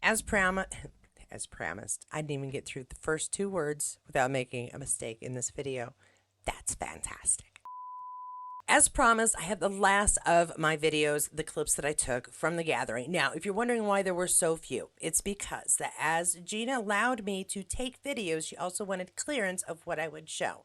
As promised, I didn't even get through the first two words without making a mistake in this video. That's fantastic. As promised, I have the last of my videos, the clips that I took from the gathering. Now, if you're wondering why there were so few, it's because that as Gina allowed me to take videos, she also wanted clearance of what I would show.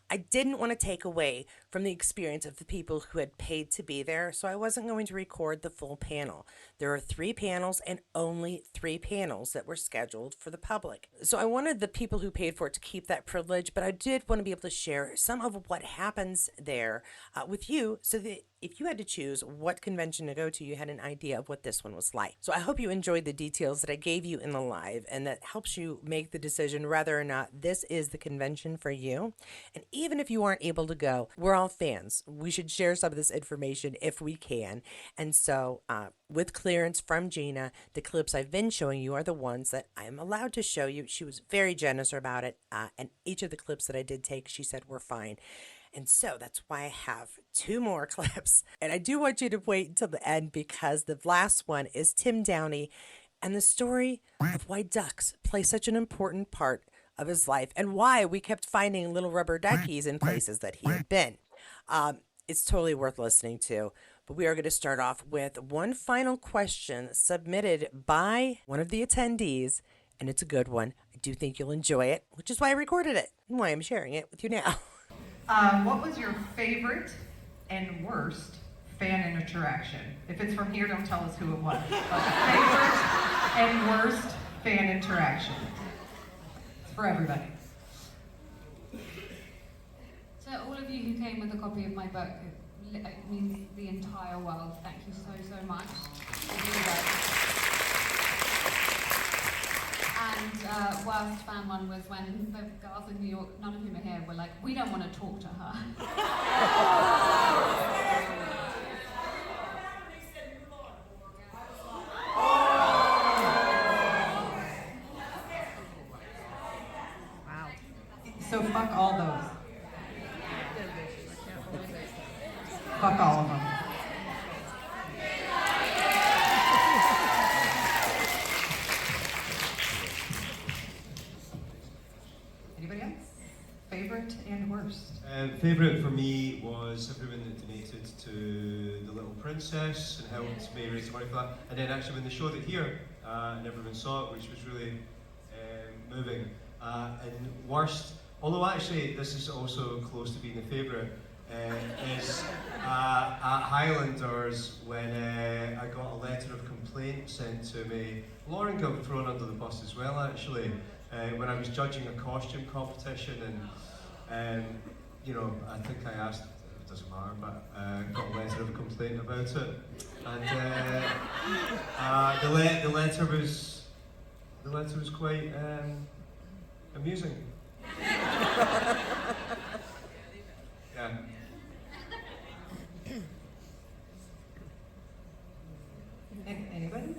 I didn't want to take away from the experience of the people who had paid to be there, so I wasn't going to record the full panel. There are 3 panels and only 3 panels that were scheduled for the public. So I wanted the people who paid for it to keep that privilege, but I did want to be able to share some of what happens there with you so that if you had to choose what convention to go to, you had an idea of what this one was like. So I hope you enjoyed the details that I gave you in the live, and that helps you make the decision whether or not this is the convention for you. And even if you aren't able to go, we're all fans. We should share some of this information if we can. And so with clearance from Gina, the clips I've been showing you are the ones that I'm allowed to show you. She was very generous about it. And each of the clips that I did take, she said were fine. And so that's why I have 2 more clips. And I do want you to wait until the end because the last one is Tim Downie and the story of why ducks play such an important part of his life and why we kept finding little rubber duckies in places that he had been. It's totally worth listening to. But we are going to start off with one final question submitted by one of the attendees. And it's a good one. I do think you'll enjoy it, which is why I recorded it and why I'm sharing it with you now. What was your favorite and worst fan interaction? If it's from here, don't tell us who it was. But favorite and worst fan interaction. It's for everybody. So all of you who came with a copy of my book, it means the entire world. Thank you so much. It really does. And worst fan one was when the girls in New York, none of whom are here, were like, we don't want to talk to her. Wow. So fuck all those. Fuck all of them. Anybody else? Favorite and worst? Favourite for me was everyone that donated to the Little Princess and helped me raise the money for that. And then actually when they showed it here and everyone saw it, which was really moving. And worst, although actually this is also close to being a favourite, is at Highlanders when I got a letter of complaint sent to me. Lauren got thrown under the bus as well actually. When I was judging a costume competition and you know, I think I asked, it doesn't matter, but got a letter of complaint about it. And the letter was quite amusing. Yeah. Anybody?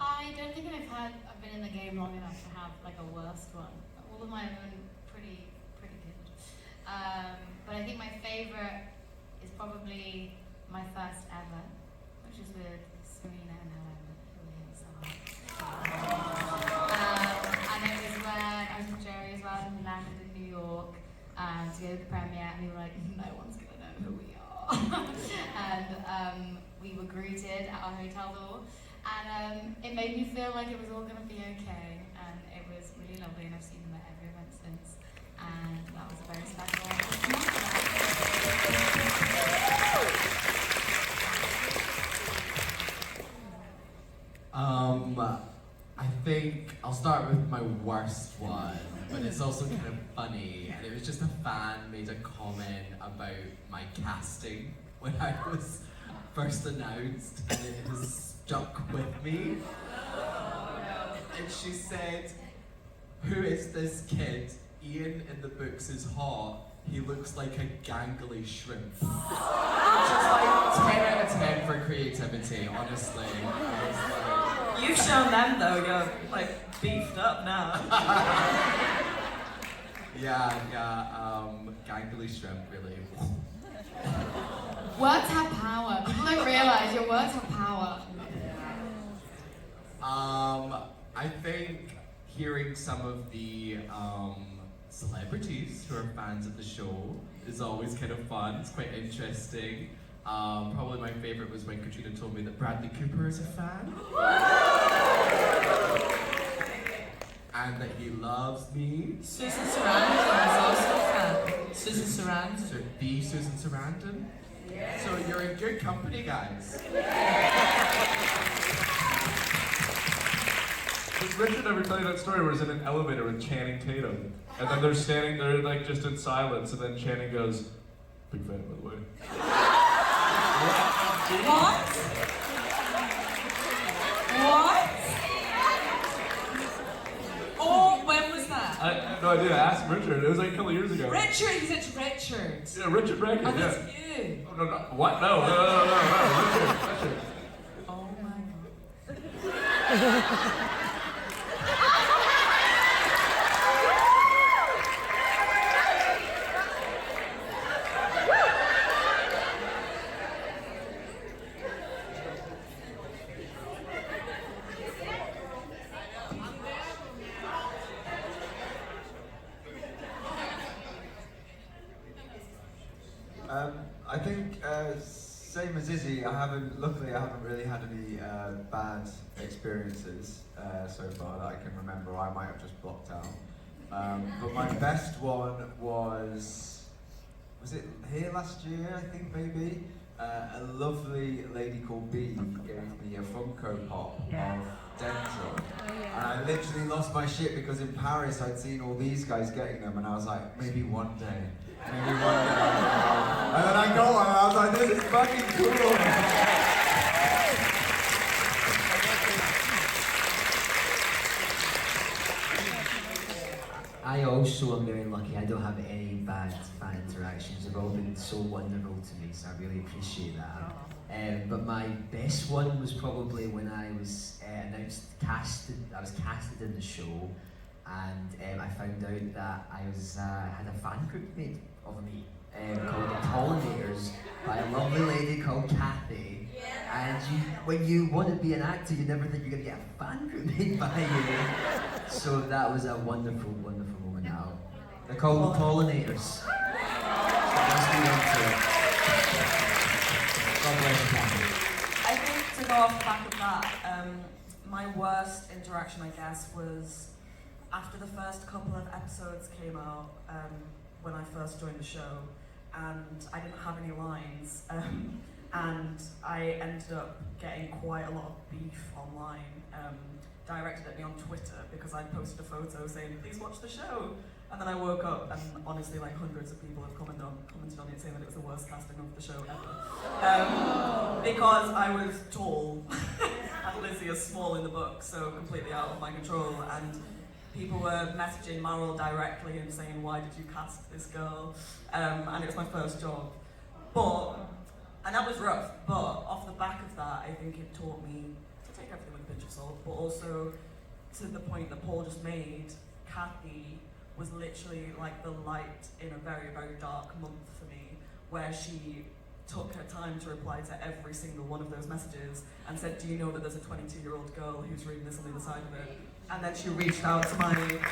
I don't think I've been in the game long enough to have like a worst one. All of mine have been pretty good. But I think my favorite is probably my first ever, which is with Serena and Helen, who are here, so and it was when I was with Jerry as well, and we landed in New York to go to the premiere, and we were like, no one's gonna know who we are. And we were greeted at our hotel door. And it made me feel like it was all going to be okay, and it was really lovely, and I've seen them at every event since, and that was a very special I think I'll start with my worst one, but it's also kind of funny, and it was just a fan made a comment about my casting when I was first announced, and it has stuck with me. And she said, "Who is this kid? Ian in the books is hot. He looks like a gangly shrimp." Which is like 10 out of 10 for creativity, honestly. You've shown them though, you're like beefed up now. Gangly shrimp, really. Words have power. People don't realise your words have power. hearing some of the celebrities who are fans of the show is always kind of fun. It's quite interesting. Probably my favorite was when Katrina told me that Bradley Cooper is a fan. And that he loves me. Susan Sarandon is also a fan. Susan Sarandon. The Susan Sarandon. Yeah. So you're in good company, guys. Did Richard ever tell you that story where he's in an elevator with Channing Tatum? And then they're standing there like just in silence, and then Channing goes, "Big fan, by the way." What? What? Oh, when was that? I have no idea. Ask Richard. It was like a couple years ago. Richard, he said Richard. Yeah, Richard Rankin, Oh, yeah. that's you. Oh, no, no. What? No. Richard. Oh my god. I think same as Izzy. Luckily, I haven't really had any bad experiences so far that I can remember. I might have just blocked out. But my best one was it here last year? I think maybe. A lovely lady called B gave me a Funko Pop of Denzel. And I literally lost my shit because in Paris I'd seen all these guys getting them and I was like, maybe one day. Maybe one day. And then I got one and I was like, this is fucking cool. I also am very lucky. I don't have any bad fan interactions. They've all been so wonderful to me, so I really appreciate that. But my best one was probably when I was casted in the show, and I found out that I had a fan group made of me called the Pollinators by a lovely lady called Kathy. And when you want to be an actor, you never think you're going to get a fan group made by you. So that was a wonderful, wonderful moment now. They're called the Pollinators. So let's be into it. God bless you, Kathy. I think to go off the back of that, my worst interaction, I guess, was after the first couple of episodes came out when I first joined the show, and I didn't have any lines, and I ended up getting quite a lot of beef online, directed at me on Twitter because I posted a photo saying, please watch the show. And then I woke up and honestly like hundreds of people have commented on it saying that it was the worst casting of the show ever. Because I was tall and Lizzie is small in the book, so completely out of my control. And people were messaging Meryl directly and saying, why did you cast this girl? And it was my first job. And that was rough, but off the back of that, I think it taught me to take everything with a pinch of salt, but also to the point that Paul just made, Kathy was literally like the light in a very, very dark month for me, where she took her time to reply to every single one of those messages and said, do you know that there's a 22-year-old girl who's reading this on the other side of it? And then she reached out to my sister,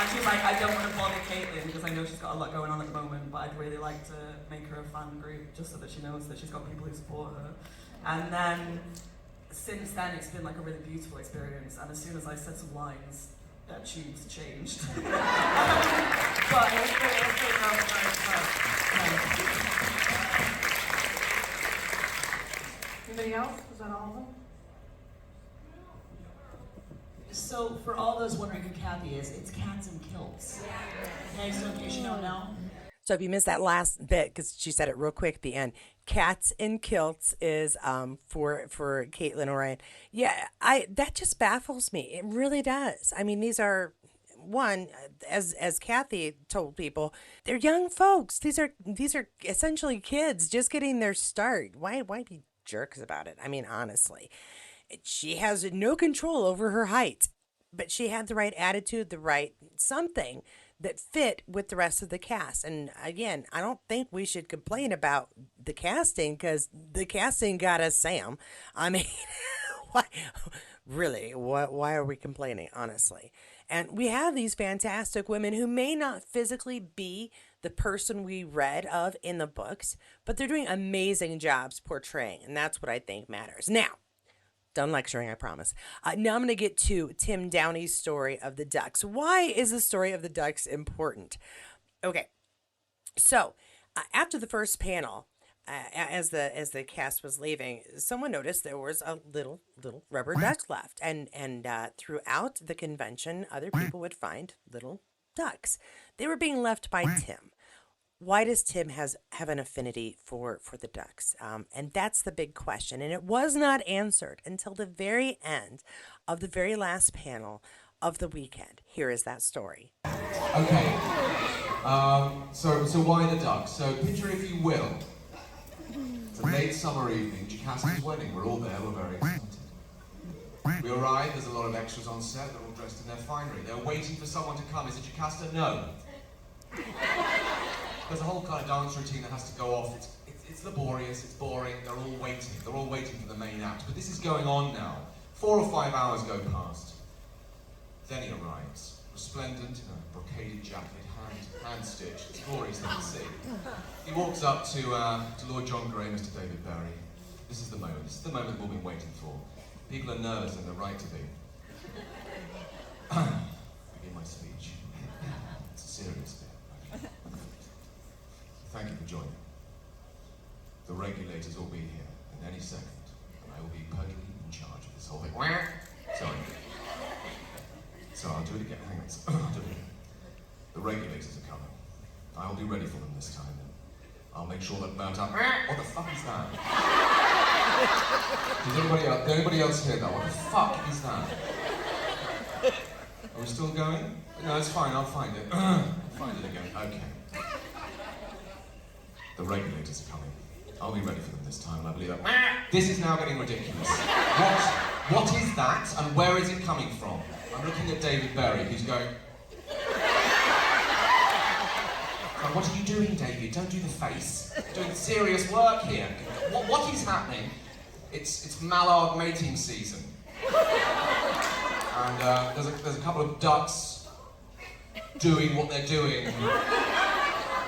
and she was like, I don't want to bother Caitlin because I know she's got a lot going on at the moment, but I'd really like to make her a fan group just so that she knows that she's got people who support her. And then, since then, it's been like a really beautiful experience, and as soon as I said some lines, their tunes changed. But it's been Anybody else? Was that all of them? So, for all those wondering who Kathy is, it's Cats and Kilts. Okay, so in case you don't know. So if you missed that last bit, because she said it real quick at the end, Cats in Kilts is for Caitlin Orion. Yeah, that just baffles me. It really does. I mean, these are as Kathy told people, they're young folks. These are essentially kids just getting their start. Why be jerks about it? I mean, honestly. She has no control over her height, but she had the right attitude, the right something that fit with the rest of the cast. And again, I don't think we should complain about the casting because the casting got us Sam. I mean, Really, why are we complaining, honestly? And we have these fantastic women who may not physically be the person we read of in the books, but they're doing amazing jobs portraying, and that's what I think matters. Now, done lecturing, I promise. Now I'm going to get to Tim Downie's story of the ducks. Why is the story of the ducks important? Okay, so after the first panel, as the cast was leaving, someone noticed there was a little rubber duck left, and throughout the convention, other people would find little ducks. They were being left by Tim. Why does Tim have an affinity for the ducks? And that's the big question, and it was not answered until the very end of the very last panel of the weekend. Here is that story. Okay. So why the ducks? So picture, if you will, it's a late summer evening, Jocasta's wedding. We're all there, we're very excited. We arrive, there's a lot of extras on set, they're all dressed in their finery. They're waiting for someone to come. Is it Jocasta? No. There's a whole kind of dance routine that has to go off. It's laborious, it's boring, they're all waiting. They're all waiting for the main act. But this is going on now. 4 or 5 hours go past. Then he arrives, resplendent in a brocaded jacket, hand-stitched. It's glorious thing to see. He walks up to Lord John Grey, Mr. David Barry. This is the moment. This is the moment we've all been waiting for. People are nervous and they're right to be. Begin my speech. It's a serious bit. Thank you for joining. The regulators will be here in any second, and I will be permanently in charge of this whole thing. Sorry. So I'll do it again. Hang on. I'll do it again. The regulators are coming. I will be ready for them this time. I'll make sure that Mount up. What the fuck is that? Did anybody else hear that? What the fuck is that? Are we still going? No, it's fine. I'll find it. I'll find it again. Okay. The regulators are coming. I'll be ready for them this time, and I believe that. This is now getting ridiculous. What is that, and where is it coming from? I'm looking at David Barry, who's going. What are you doing, David? Don't do the face. You're doing serious work here. What is happening? It's mallard mating season, and there's a couple of ducks doing what they're doing.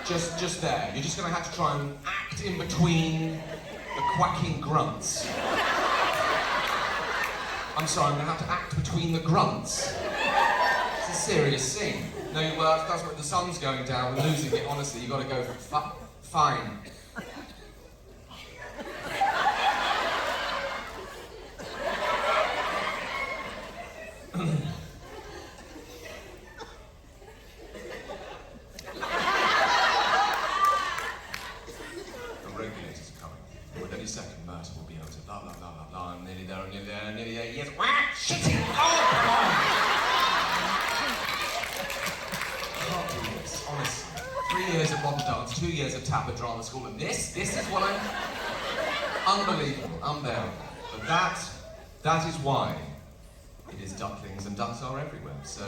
Just there. You're just going to have to try and act in between the quacking grunts. I'm sorry, I'm going to have to act between the grunts. It's a serious scene. No, that's what the sun's going down. We're losing it, honestly. You've got to go for fine. Yes. Shitting! Oh, come on! I can't do this, honestly. 3 years of modern dance, 2 years of tap at drama school, and this is what I'm... Unbelievable, unbearable. But that is why it is ducklings, and ducks are everywhere, so...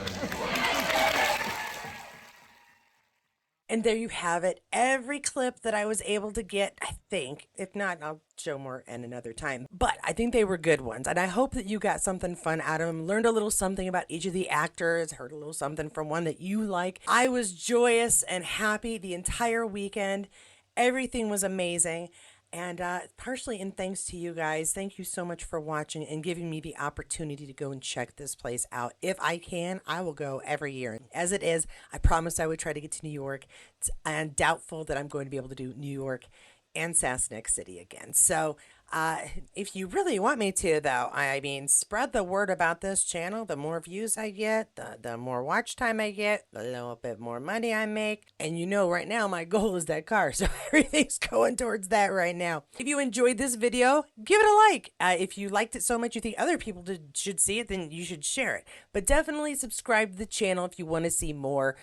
And there you have it. Every clip that I was able to get, I think. If not, I'll show more in another time. But I think they were good ones. And I hope that you got something fun out of them. Learned a little something about each of the actors. Heard a little something from one that you like. I was joyous and happy the entire weekend. Everything was amazing. And partially in thanks to you guys. Thank you so much for watching and giving me the opportunity to go and check this place out. If I can, I will go every year. As it is, I promised I would try to get to New York. I'm doubtful that I'm going to be able to do New York and Sasnak City again. So if you really want me to, though, I mean, spread the word about this channel. The more views I get, the more watch time I get, the little bit more money I make. And you know, right now, my goal is that car. So everything's going towards that right now. If you enjoyed this video, give it a like. If you liked it so much you think other people should see it, then you should share it. But definitely subscribe to the channel if you want to see more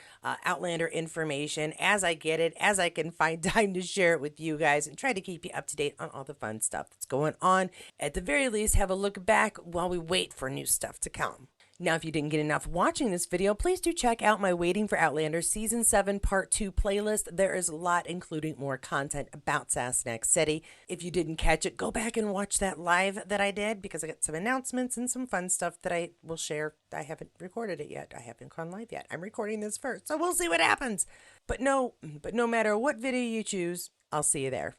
Outlander information as I get it, as I can find time to share it with you guys and try to keep you up to date on all the fun stuff that's going on. At the very least, have a look back while we wait for new stuff to come. Now, if you didn't get enough watching this video, please do check out my Waiting for Outlander Season 7 Part 2 playlist. There is a lot, including more content about Sasnak City. If you didn't catch it, go back and watch that live that I did, because I got some announcements and some fun stuff that I will share. I haven't recorded it yet. I haven't gone live yet. I'm recording this first, so we'll see what happens. But no matter what video you choose, I'll see you there.